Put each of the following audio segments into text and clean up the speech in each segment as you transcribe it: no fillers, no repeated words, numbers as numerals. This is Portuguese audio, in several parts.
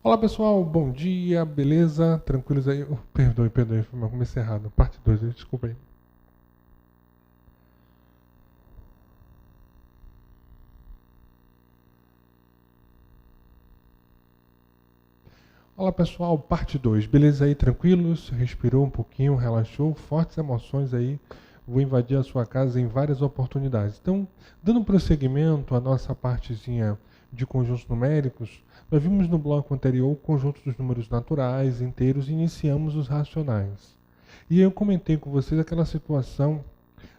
Olá pessoal, bom dia, beleza? Tranquilos aí? Perdoe, comecei errado. Parte 2, desculpa aí. Olá pessoal, parte 2, beleza aí? Tranquilos? Respirou um pouquinho, relaxou? Fortes emoções aí. Vou invadir a sua casa em várias oportunidades. Então, dando prosseguimento à nossa partezinha de conjuntos numéricos, nós vimos no bloco anterior o conjunto dos números naturais, inteiros, e iniciamos os racionais. E eu comentei com vocês aquela situação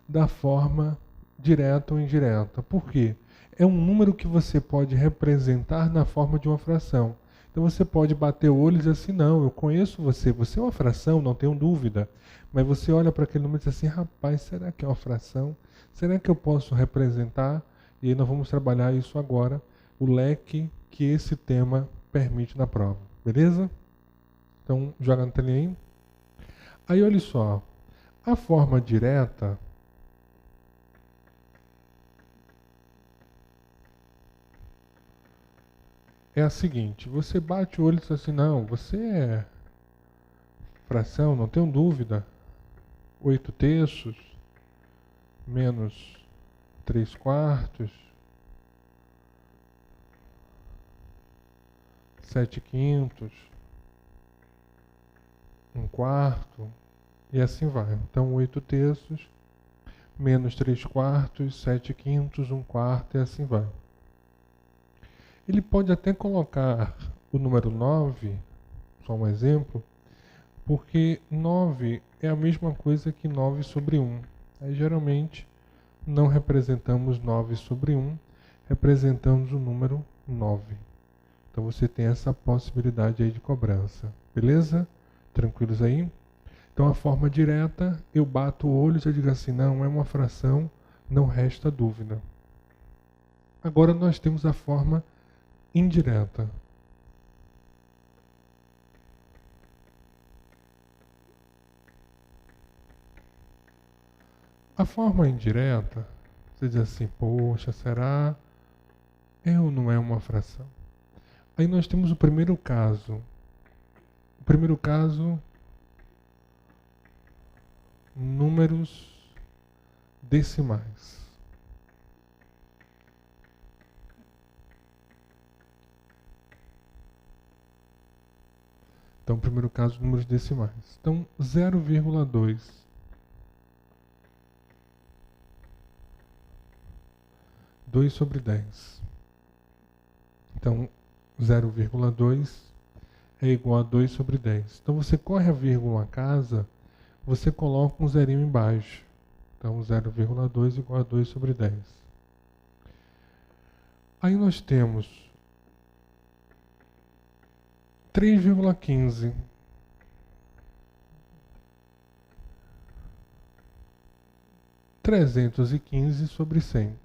da forma direta ou indireta. Por quê? É um número que você pode representar na forma de uma fração. Então você pode bater o olho e dizer assim, não, eu conheço você, você é uma fração, não tenho dúvida. Mas você olha para aquele número e diz assim, rapaz, será que é uma fração? Será que eu posso representar? E aí nós vamos trabalhar isso agora, o leque que esse tema permite na prova. Beleza? Então, joga na telinha aí. Aí olha só, a forma direta é a seguinte, você bate o olho e diz assim, não, você é fração, não tenho dúvida, 8 terços menos 3 quartos, 7 quintos, 1 quarto, e assim vai. Então 8 terços menos 3 quartos, 7 quintos, 1 quarto, e assim vai. Ele pode até colocar o número 9, só um exemplo, porque 9 é a mesma coisa que 9 sobre 1. Aí geralmente não representamos 9 sobre 1, representamos o número 9. Então você tem essa possibilidade aí de cobrança. Beleza? Tranquilos aí? Então a forma direta, eu bato o olho e já digo assim, não é uma fração, não resta dúvida. Agora nós temos a forma indireta. A forma indireta, você diz assim, poxa, será? É ou não é uma fração? Aí nós temos o primeiro caso. O primeiro caso, números decimais. Então, primeiro caso, números decimais. Então, 0,2. 2 sobre 10. Então, 0,2 é igual a 2 sobre 10. Então, você corre a vírgula a casa, você coloca um zerinho embaixo. Então, 0,2 igual a 2 sobre 10. Aí nós temos 3,15. 315 sobre 100.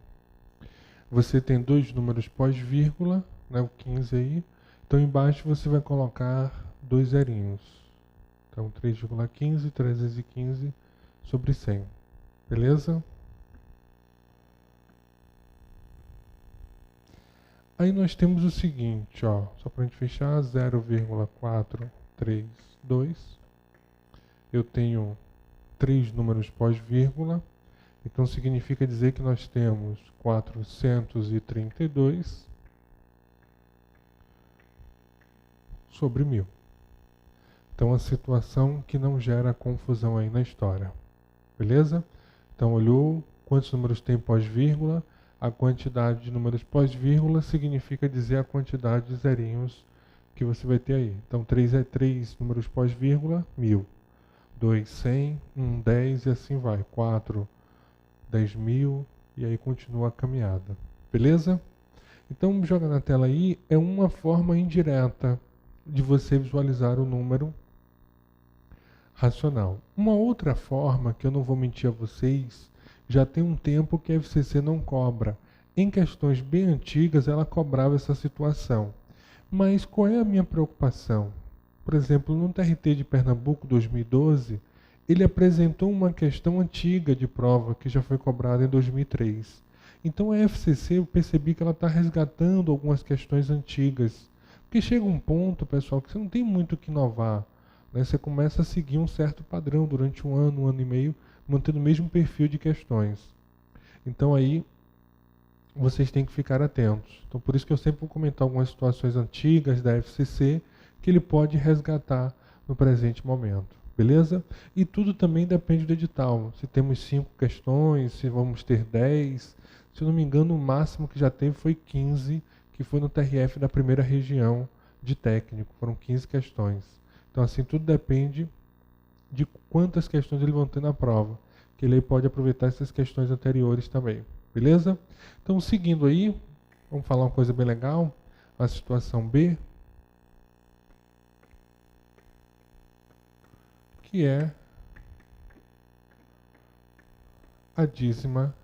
Você tem dois números pós-vírgula, né, o 15 aí. Então embaixo você vai colocar dois zerinhos. Então 3,15, 315 sobre 100. Beleza? Aí nós temos o seguinte, ó, só para a gente fechar, 0,432. Eu tenho três números pós-vírgula. Então significa dizer que nós temos 432 sobre 1000. Então a situação que não gera confusão aí na história. Beleza? Então olhou quantos números tem pós-vírgula, a quantidade de números pós-vírgula significa dizer a quantidade de zerinhos que você vai ter aí. Então 3 é 3 números pós-vírgula, 1000. 2, 100, 1, 10 e assim vai. 4, 10.000 e aí continua a caminhada. Beleza? Então joga na tela aí, é uma forma indireta de você visualizar o número racional. Uma outra forma, que eu não vou mentir a vocês, já tem um tempo que a FCC não cobra. Em questões bem antigas ela cobrava essa situação. Mas qual é a minha preocupação? Por exemplo, no TRT de Pernambuco 2012, ele apresentou uma questão antiga de prova que já foi cobrada em 2003. Então a FCC, eu percebi que ela está resgatando algumas questões antigas Porque chega um ponto, pessoal, que você não tem muito o que inovar, né? Você começa a seguir um certo padrão durante um ano e meio, mantendo o mesmo perfil de questões. Então aí vocês têm que ficar atentos. Então por isso que eu sempre vou comentar algumas situações antigas da FCC que ele pode resgatar no presente momento. Beleza? E tudo também depende do edital. Se temos 5 questões, se vamos ter 10. Se eu não me engano, o máximo que já teve foi 15, que foi no TRF da primeira região de técnico. Foram 15 questões. Então assim, tudo depende de quantas questões ele vão ter na prova. Que ele pode aproveitar essas questões anteriores também. Beleza? Então, seguindo aí, vamos falar uma coisa bem legal. A situação B, que é a dízima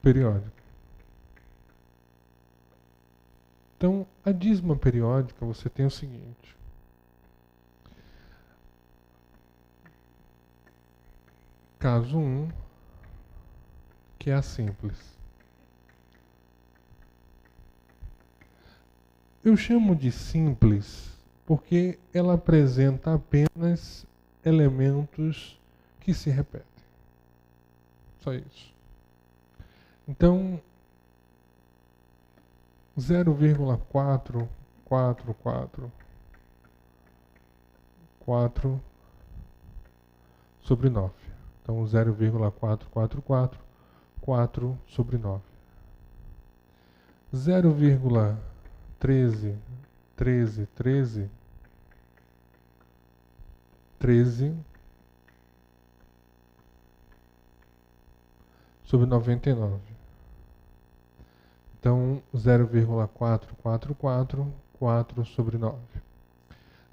periódica. Então, a dízima periódica, você tem o seguinte. Caso 1, que é a simples. Eu chamo de simples porque ela apresenta apenas elementos que se repetem. Só isso. Então, 0,444 sobre 9. Então, 0,444, 4 sobre 9. 0,13 sobre 99. Então, 0,444, 4 sobre 9.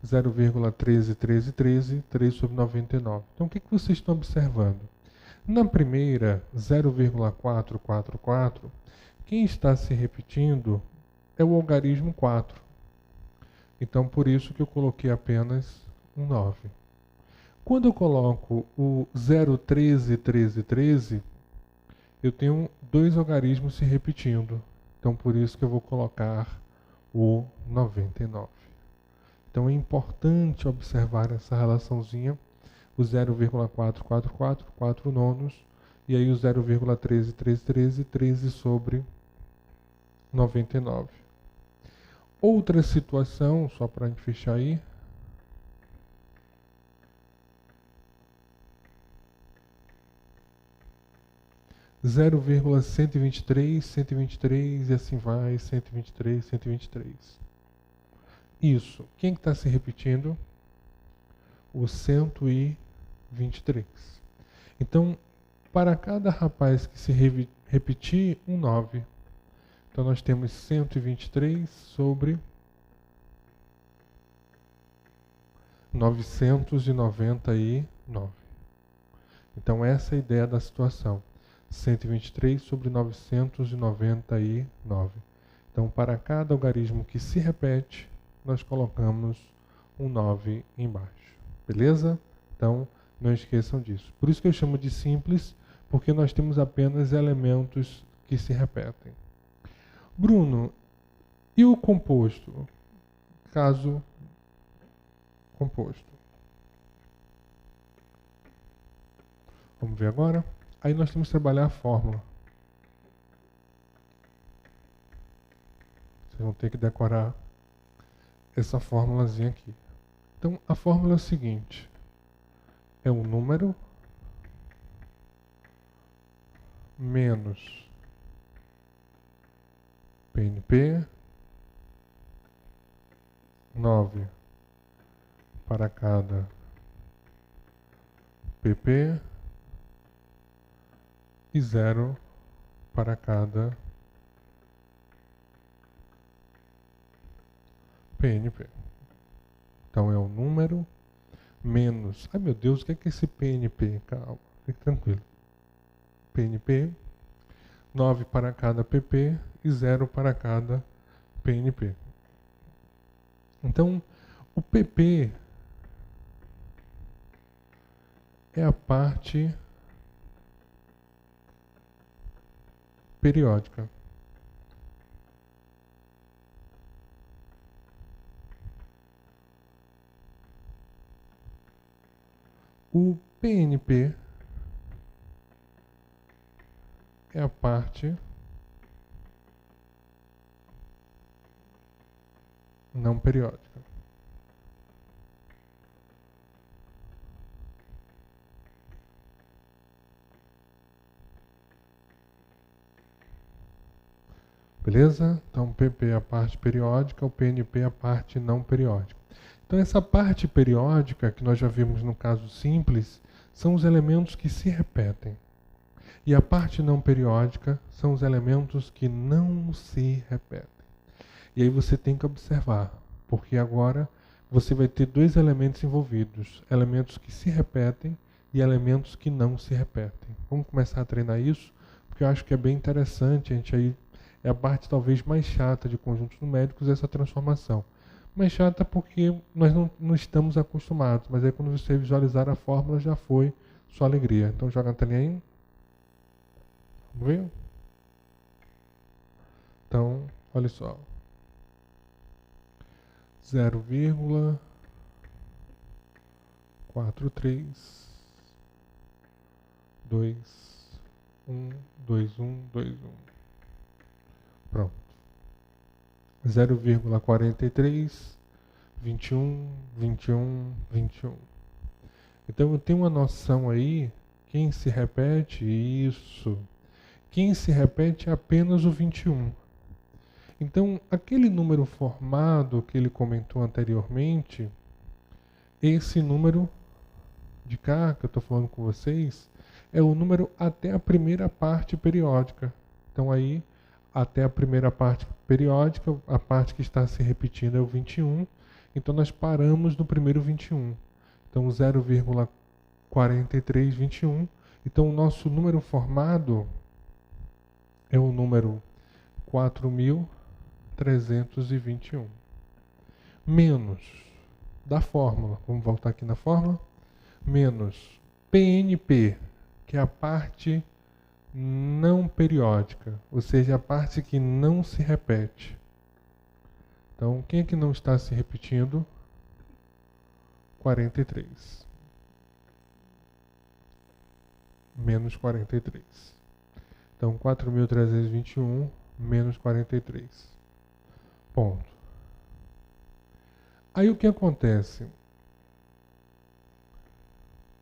0,1313, 3 sobre 99. Então, o que vocês estão observando? Na primeira, 0,444, quem está se repetindo é o algarismo 4. Então, por isso que eu coloquei apenas um 9. Quando eu coloco o 0,1313, eu tenho dois algarismos se repetindo. Então, por isso que eu vou colocar o 99. Então, é importante observar essa relaçãozinha, o 0,444, 4 nonos, e aí o 0,1313, 13 sobre 99. Outra situação, só para a gente fechar aí, 0,123, 123 e assim vai, 123, 123. Isso. Quem está se repetindo? O 123. Então, para cada rapaz que se repetir, um 9. Então, nós temos 123 sobre 999. Então, essa é a ideia da situação. 123 sobre 999. Então, para cada algarismo que se repete, nós colocamos um 9 embaixo. Beleza? Então, não esqueçam disso. Por isso que eu chamo de simples, porque nós temos apenas elementos que se repetem. Bruno, e o composto? Caso composto. Vamos ver agora? Aí nós temos que trabalhar a fórmula. Vocês vão ter que decorar essa fórmulazinha aqui. Então, a fórmula é o seguinte. É um número menos PNP 9 para cada PP e 0 para cada PNP. Então é o número menos... Ai meu Deus, o que é esse PNP? Calma, fique tranquilo. PNP, 9 para cada PP e 0 para cada PNP. Então, o PP é a parte periódica. O PNP é a parte não periódica. Beleza? Então, o PP é a parte periódica, o PNP é a parte não periódica. Então, essa parte periódica, que nós já vimos no caso simples, são os elementos que se repetem. E a parte não periódica são os elementos que não se repetem. E aí você tem que observar, porque agora você vai ter dois elementos envolvidos, elementos que se repetem e elementos que não se repetem. Vamos começar a treinar isso, porque eu acho que é bem interessante, a gente aí é a parte talvez mais chata de conjuntos numéricos, essa transformação. Mais chata porque nós não estamos acostumados, mas aí quando você visualizar a fórmula já foi sua alegria. Então joga a telinha aí. Vamos ver? Então, olha só. 0,43212121. Pronto. 0,43 21 21 21. Então eu tenho uma noção aí, quem se repete, isso. Quem se repete é apenas o 21. Então, aquele número formado que ele comentou anteriormente, esse número de cá, que eu estou falando com vocês, é o número até a primeira parte periódica. Então, aí, até a primeira parte periódica, a parte que está se repetindo é o 21. Então, nós paramos no primeiro 21. Então, 0,4321. Então, o nosso número formado é o número 4.321. Menos da fórmula, vamos voltar aqui na fórmula, menos PNP, que é a parte não periódica, ou seja, a parte que não se repete. Então, quem é que não está se repetindo? 43. Menos 43. Então, 4.321 menos 43. Ponto. Aí o que acontece?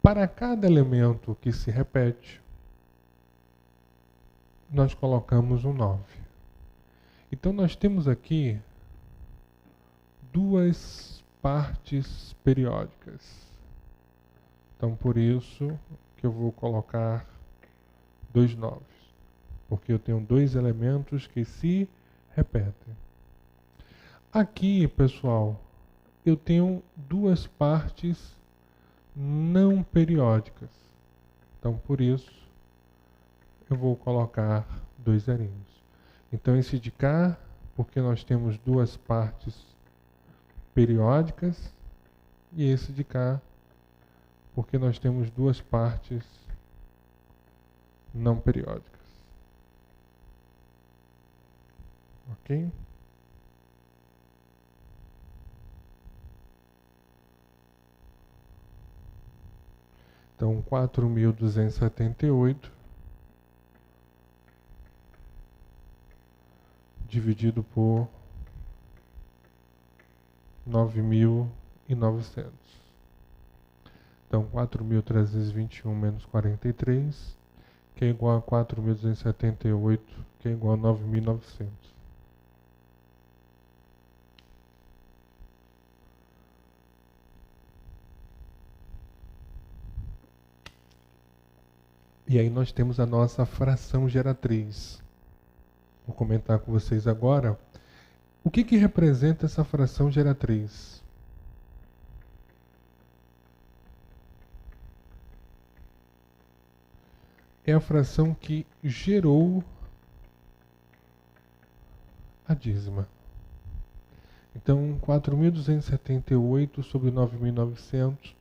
Para cada elemento que se repete, nós colocamos um 9. Então nós temos aqui duas partes periódicas. Então por isso que eu vou colocar 2 9. Porque eu tenho dois elementos que se repetem. Aqui, pessoal, eu tenho duas partes não periódicas. Então, por isso, eu vou colocar 2 zerinhos. Então, esse de cá, porque nós temos duas partes periódicas, e esse de cá, porque nós temos duas partes não periódicas. Ok? Então, 4.278 dividido por 9.900. Então, 4.321 menos 43, que é igual a 4.278, que é igual a 9.900. E aí nós temos a nossa fração geratriz. Vou comentar com vocês agora. O que representa essa fração geratriz? É a fração que gerou a dízima. Então, 4.278 sobre 9.900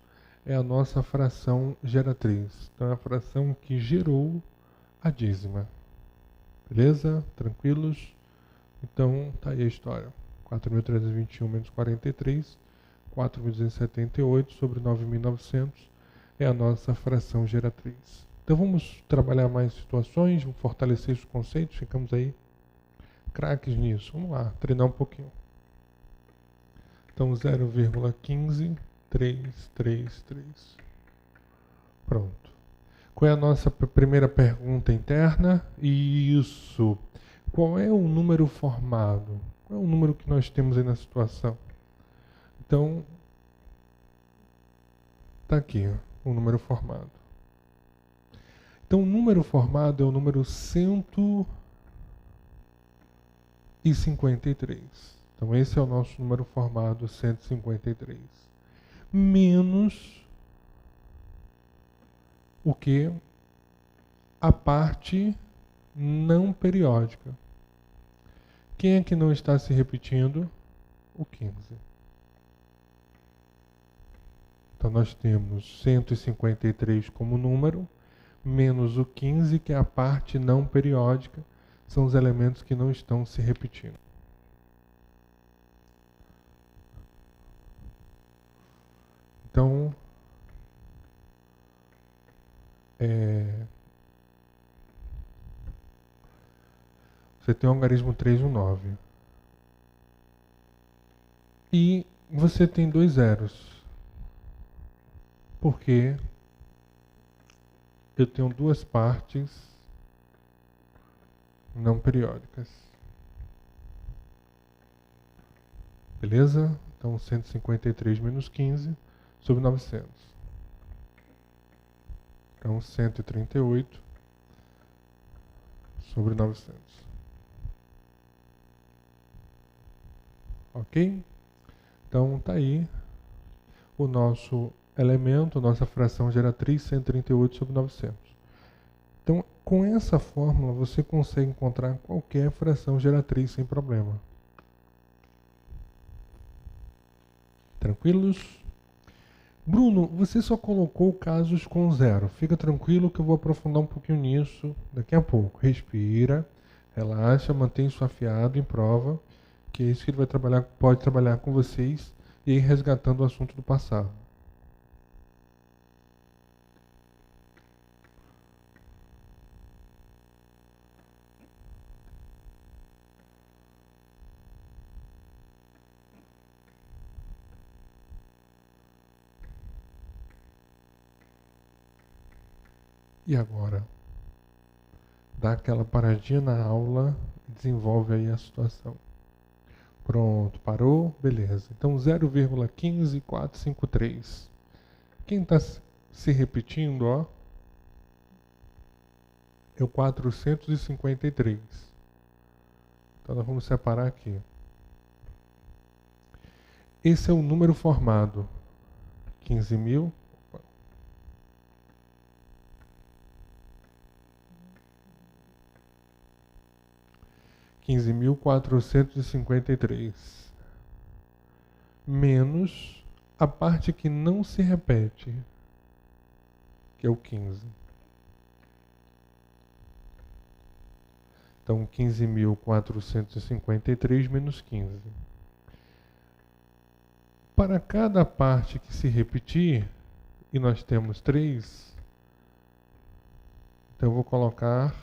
é a nossa fração geratriz. Então, é a fração que gerou a dízima. Beleza? Tranquilos? Então, tá aí a história. 4.321 menos 43, 4.278 sobre 9.900 é a nossa fração geratriz. Então vamos trabalhar mais situações, vamos fortalecer os conceitos, ficamos aí craques nisso. Vamos lá, treinar um pouquinho. Então 0,15333. Pronto. Qual é a nossa primeira pergunta interna? Isso. Qual é o número formado? Qual é o número que nós temos aí na situação? Então, está aqui, ó, o número formado. Então, o número formado é o número 153. Então, esse é o nosso número formado, 153. Menos o que? A parte não periódica. Quem é que não está se repetindo? O 15. Então, nós temos 153 como número, menos o 15, que é a parte não periódica, são os elementos que não estão se repetindo. Então, você tem o algarismo 319. E você tem 2 zeros. Porque eu tenho 2 partes não periódicas. Beleza? Então 153 menos 15 sobre 900. Então 138 sobre 900. Ok? Então tá aí o nosso elemento, nossa fração geratriz, 138 sobre 900. Então, com essa fórmula, você consegue encontrar qualquer fração geratriz sem problema. Tranquilos? Bruno, você só colocou casos com zero. Fica tranquilo que eu vou aprofundar um pouquinho nisso daqui a pouco. Respira, relaxa, mantém isso afiado em prova, que é isso que ele vai trabalhar, pode trabalhar com vocês e ir resgatando o assunto do passado. E agora? Dá aquela paradinha na aula e desenvolve aí a situação. Pronto, parou? Beleza. Então 0,15453. Quem está se repetindo, ó, é o 453. Então nós vamos separar aqui. Esse é o número formado. 15.000. 15.453 menos a parte que não se repete, que é o 15. Então, 15.453 menos 15. Para cada parte que se repetir, e nós temos 3, então eu vou colocar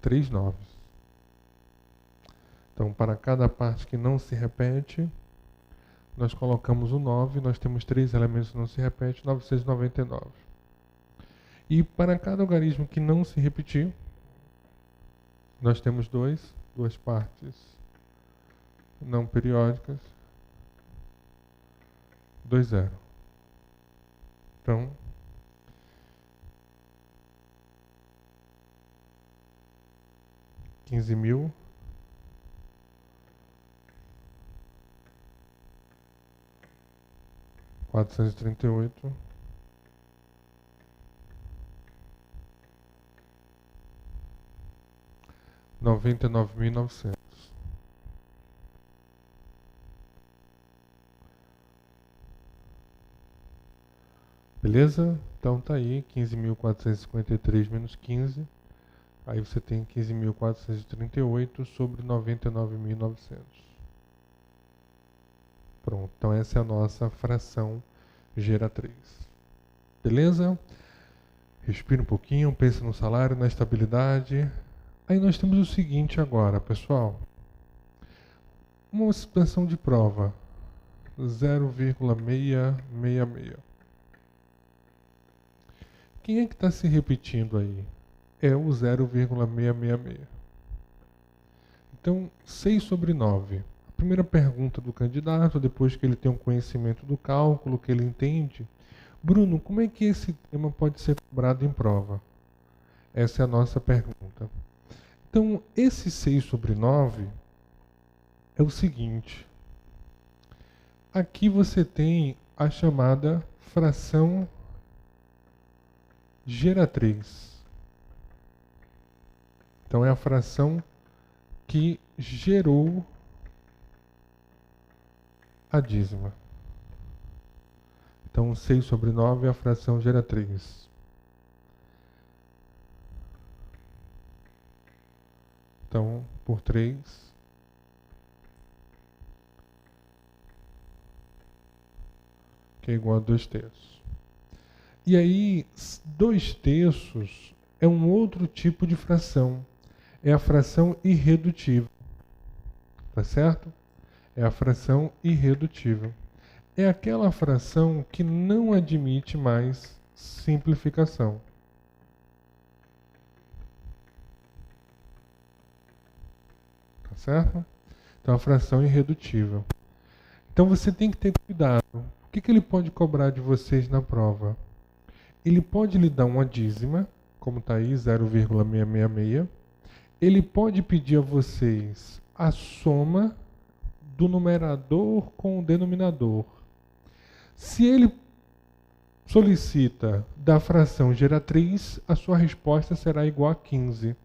3 noves. Então, para cada parte que não se repete, nós colocamos o 9, nós temos 3 elementos que não se repetem, 999. E para cada algarismo que não se repetir, nós temos duas partes não periódicas, 2 zero. Então, $15.000 438 99.900. Beleza? Então tá aí 15.453 menos 15 Aí você tem 15.438 sobre 99.900. Pronto, então essa é a nossa fração geratriz. Beleza? Respira um pouquinho, pensa no salário, na estabilidade. Aí nós temos o seguinte agora, pessoal. Uma situação de prova. 0,666. Quem é que está se repetindo aí? É o 0,666. Então, 6 sobre 9. A primeira pergunta do candidato, depois que ele tem um conhecimento do cálculo, que ele entende. Bruno, como é que esse tema pode ser cobrado em prova? Essa é a nossa pergunta. Então, esse 6 sobre 9 é o seguinte. Aqui você tem a chamada fração geratriz. Então, é a fração que gerou a dízima. Então, 6 sobre 9 é a fração geratriz. Então, por 3, que é igual a 2/3. E aí, 2/3 é um outro tipo de fração. É a fração irredutível. Tá certo? É a fração irredutível. É aquela fração que não admite mais simplificação. Tá certo? Então, a fração irredutível. Então, você tem que ter cuidado. O que ele pode cobrar de vocês na prova? Ele pode lhe dar uma dízima, como está aí, 0,666. Ele pode pedir a vocês a soma do numerador com o denominador. Se ele solicita da fração geratriz, a sua resposta será igual a 15.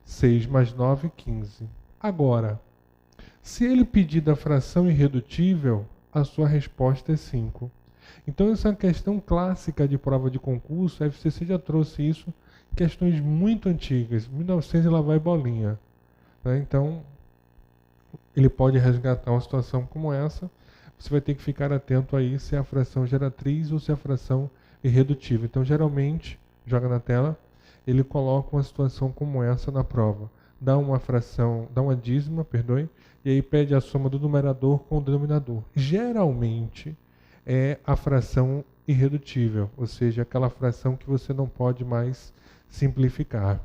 6 mais 9, 15. Agora, se ele pedir da fração irredutível, a sua resposta é 5. Então, essa é uma questão clássica de prova de concurso. A FCC já trouxe isso, questões muito antigas, 1900 e lá vai bolinha. Né? Então, ele pode resgatar uma situação como essa. Você vai ter que ficar atento aí se é a fração geratriz ou se é a fração irredutível. Então, geralmente, joga na tela, ele coloca uma situação como essa na prova. Dá uma dízima, e aí pede a soma do numerador com o denominador. Geralmente, é a fração irredutível, ou seja, aquela fração que você não pode mais simplificar.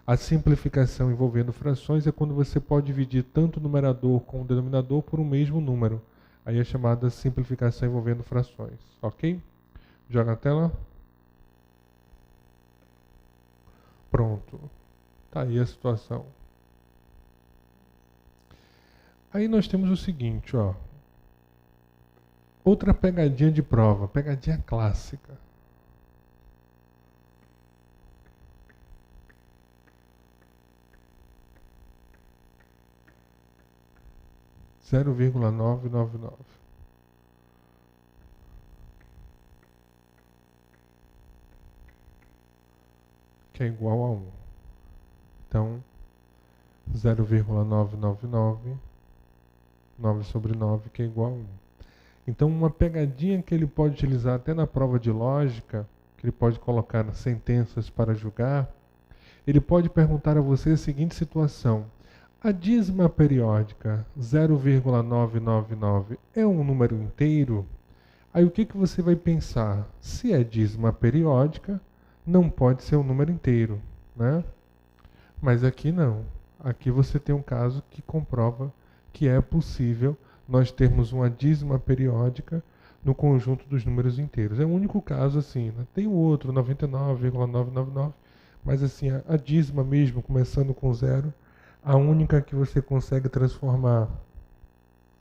A simplificação envolvendo frações é quando você pode dividir tanto o numerador como o denominador por um mesmo número. Aí é chamada simplificação envolvendo frações. Ok? Joga na tela. Pronto. Tá aí a situação. Aí nós temos o seguinte, ó. Outra pegadinha de prova, pegadinha clássica. Zero vírgula 999. Que é igual a 1. Então, 0,999, 9 sobre 9, que é igual a 1. Então, uma pegadinha que ele pode utilizar até na prova de lógica, que ele pode colocar nas sentenças para julgar, ele pode perguntar a você a seguinte situação. A dízima periódica 0,999 é um número inteiro? Aí o que você vai pensar? Se é dízima periódica, não pode ser um número inteiro, né? Mas aqui não. Aqui você tem um caso que comprova que é possível nós termos uma dízima periódica no conjunto dos números inteiros. É o único caso assim, né? Tem o outro, 99,999, mas assim, a dízima mesmo, começando com 0, a única que você consegue transformar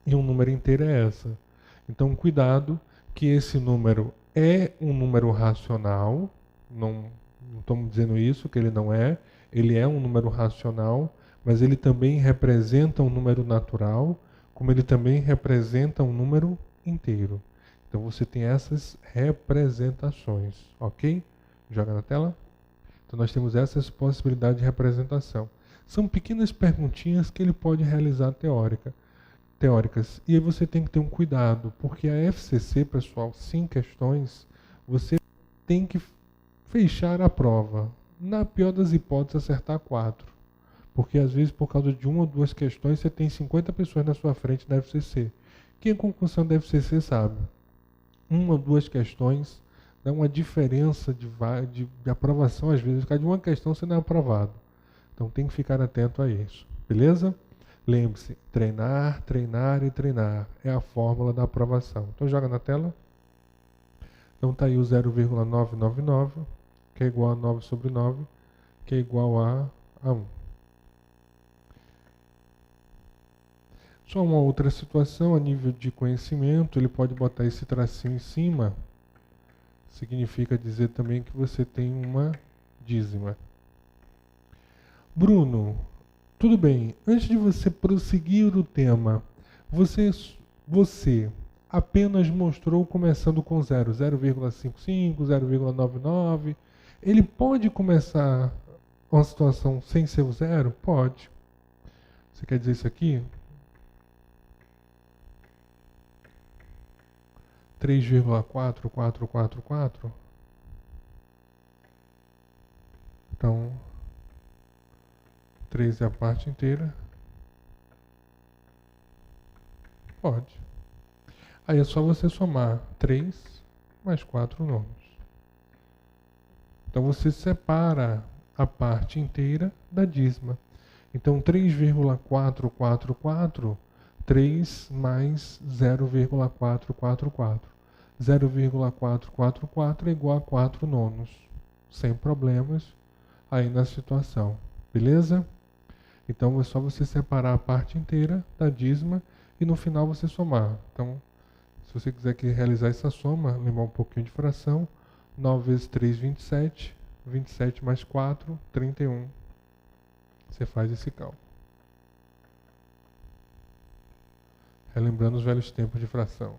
em um número inteiro é essa. Então, cuidado que esse número é um número racional, não estamos dizendo isso, que ele não é, ele é um número racional, mas ele também representa um número natural, como ele também representa um número inteiro. Então você tem essas representações, ok? Joga na tela. Então nós temos essas possibilidades de representação. São pequenas perguntinhas que ele pode realizar teóricas. E aí você tem que ter um cuidado, porque a FCC, pessoal, 5 questões, você tem que fechar a prova. Na pior das hipóteses, acertar 4. Porque às vezes, por causa de uma ou duas questões, você tem 50 pessoas na sua frente na FCC. Quem é concursão da FCC sabe. Uma ou duas questões dá uma diferença de aprovação, às vezes. Por causa de uma questão, você não é aprovado. Então tem que ficar atento a isso. Beleza? Lembre-se, treinar, treinar e treinar é a fórmula da aprovação. Então joga na tela. Então está aí o 0,999, que é igual a 9 sobre 9, que é igual a 1. Só uma outra situação, a nível de conhecimento, ele pode botar esse tracinho em cima, significa dizer também que você tem uma dízima. Bruno, tudo bem, antes de você prosseguir o tema, você apenas mostrou começando com 0, 0,55, 0,99. Ele pode começar uma situação sem ser o 0? Pode. Você quer dizer isso aqui? 3,4444. Então, 3 é a parte inteira. Pode. Aí é só você somar 3 mais 4 nonos. Então você separa a parte inteira da dízima. Então 3,444, 3 mais 0,444. 0,444 é igual a 4 nonos. Sem problemas aí na situação. Beleza? Então é só você separar a parte inteira da dízima e no final você somar. Então, se você quiser realizar essa soma, lembrar um pouquinho de fração, 9 vezes 3, 27. 27 mais 4, 31. Você faz esse cálculo. Relembrando os velhos tempos de fração.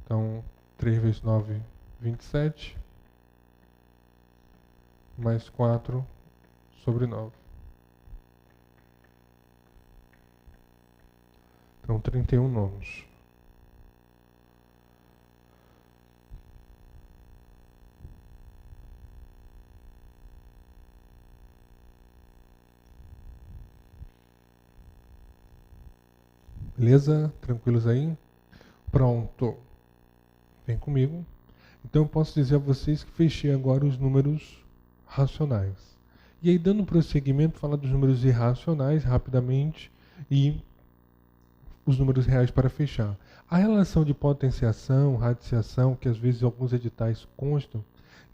Então, 3 vezes 9, 27. Mais 4 sobre 9. Então, 31 nonos. Beleza? Tranquilos aí? Pronto. Vem comigo. Então eu posso dizer a vocês que fechei agora os números racionais. E aí, dando prosseguimento, falar dos números irracionais rapidamente e os números reais para fechar. A relação de potenciação, radiciação, que às vezes alguns editais constam,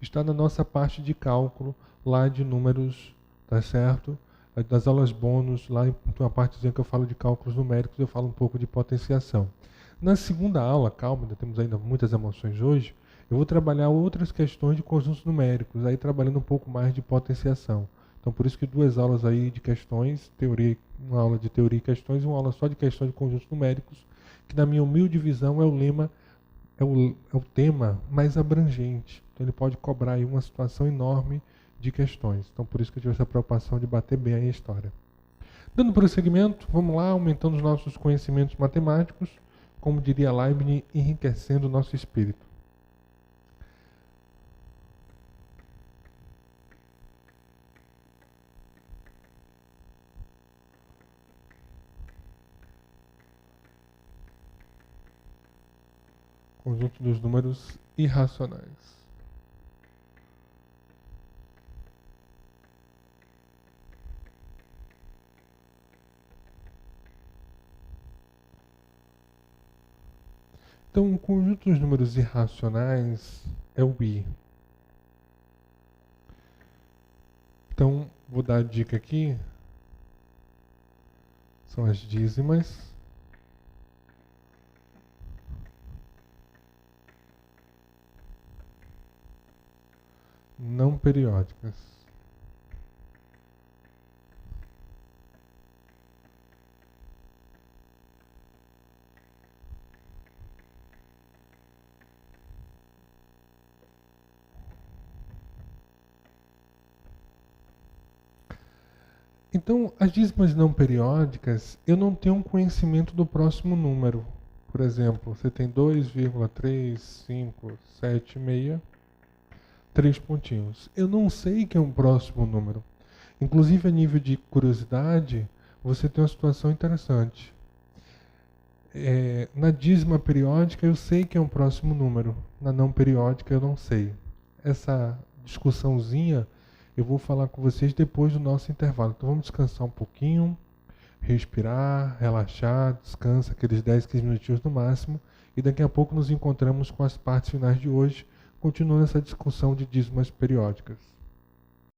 está na nossa parte de cálculo lá de números, tá certo? Das aulas bônus, lá em uma partezinha que eu falo de cálculos numéricos, eu falo um pouco de potenciação. Na segunda aula, calma, ainda temos ainda muitas emoções hoje, eu vou trabalhar outras questões de conjuntos numéricos, aí trabalhando um pouco mais de potenciação. Então por isso que 2 aulas aí de questões, teoria, uma aula de teoria e questões e uma aula só de questões de conjuntos numéricos, que na minha humilde visão é o tema mais abrangente. Então ele pode cobrar aí uma situação enorme de questões. Então por isso que eu tive essa preocupação de bater bem aí a história. Dando prosseguimento, vamos lá, aumentando os nossos conhecimentos matemáticos, como diria Leibniz, enriquecendo o nosso espírito. Conjunto dos números irracionais. Então, o conjunto dos números irracionais é o I. Então, vou dar a dica aqui. São as dízimas. Não periódicas. Então, as dízimas não periódicas, eu não tenho um conhecimento do próximo número. Por exemplo, você tem 2,3576, 3 pontinhos. Eu não sei que é um próximo número. Inclusive, a nível de curiosidade, você tem uma situação interessante. Na dízima periódica, eu sei que é um próximo número. Na não periódica, eu não sei. Essa discussãozinha eu vou falar com vocês depois do nosso intervalo. Então vamos descansar um pouquinho, respirar, relaxar, descansa aqueles 10, 15 minutinhos no máximo. E daqui a pouco nos encontramos com as partes finais de hoje, continuando essa discussão de dízimas periódicas.